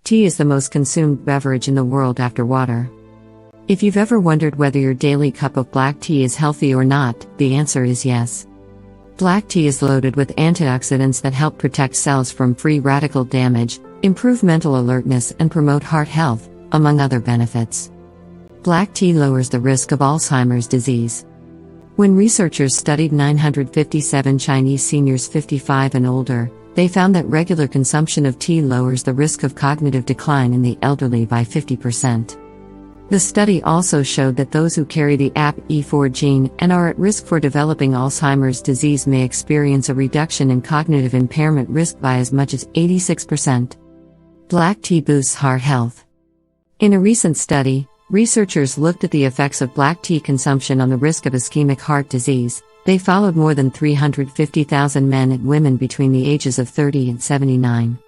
Tea is the most consumed beverage in the world after water. If you've ever wondered whether your daily cup of black tea is healthy or not, the answer is yes. Black tea is loaded with antioxidants that help protect cells from free radical damage, improve mental alertness, and promote heart health, among other benefits. Black tea lowers the risk of Alzheimer's disease. When researchers studied 957 Chinese seniors 55 and older, they found that regular consumption of tea lowers the risk of cognitive decline in the elderly by 50%. The study also showed that those who carry the APE4 gene and are at risk for developing Alzheimer's disease may experience a reduction in cognitive impairment risk by as much as 86%. Black tea boosts heart health. In a recent study, researchers looked at the effects of black tea consumption on the risk of ischemic heart disease. They followed more than 350,000 men and women between the ages of 30 and 79.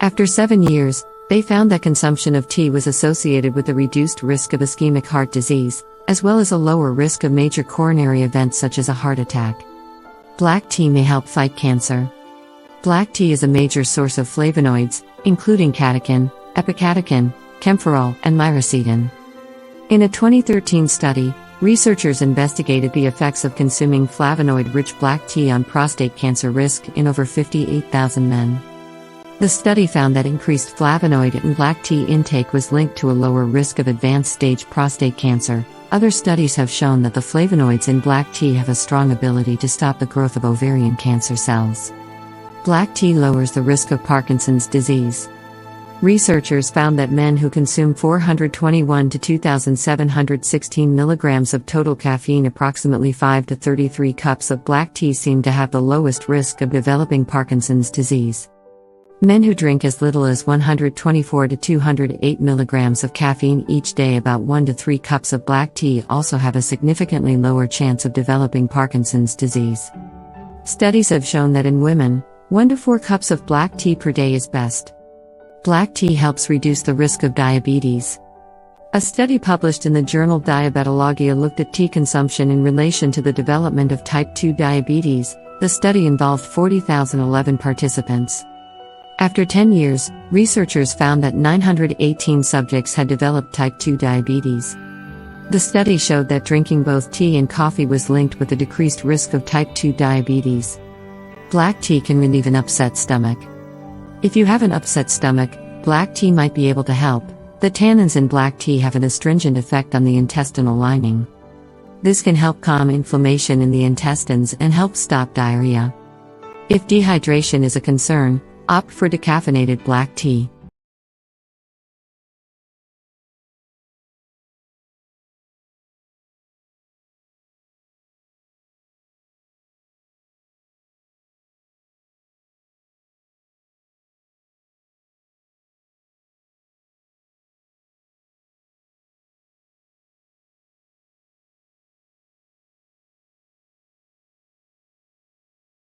After 7 years, they found that consumption of tea was associated with a reduced risk of ischemic heart disease, as well as a lower risk of major coronary events such as a heart attack. Black tea may help fight cancer. Black tea is a major source of flavonoids, including catechin, epicatechin, camphorol, and myricetin. In a 2013 study, researchers investigated the effects of consuming flavonoid-rich black tea on prostate cancer risk in over 58,000 men. The study found that increased flavonoid in black tea intake was linked to a lower risk of advanced stage prostate cancer. Other studies have shown that the flavonoids in black tea have a strong ability to stop the growth of ovarian cancer cells. Black tea lowers the risk of Parkinson's disease. Researchers found that men who consume 421 to 2,716 milligrams of total caffeine, approximately 5 to 33 cups of black tea, seem to have the lowest risk of developing Parkinson's disease. Men who drink as little as 124 to 208 milligrams of caffeine each day, about 1 to 3 cups of black tea, also have a significantly lower chance of developing Parkinson's disease. Studies have shown that in women, 1 to 4 cups of black tea per day is best. Black tea helps reduce the risk of diabetes. A study published in the journal Diabetologia looked at tea consumption in relation to the development of type 2 diabetes. The study involved 40,011 participants. After 10 years, researchers found that 918 subjects had developed type 2 diabetes. The study showed that drinking both tea and coffee was linked with a decreased risk of type 2 diabetes. Black tea can relieve an upset stomach. If you have an upset stomach, black tea might be able to help. The tannins in black tea have an astringent effect on the intestinal lining. This can help calm inflammation in the intestines and help stop diarrhea. If dehydration is a concern, opt for decaffeinated black tea.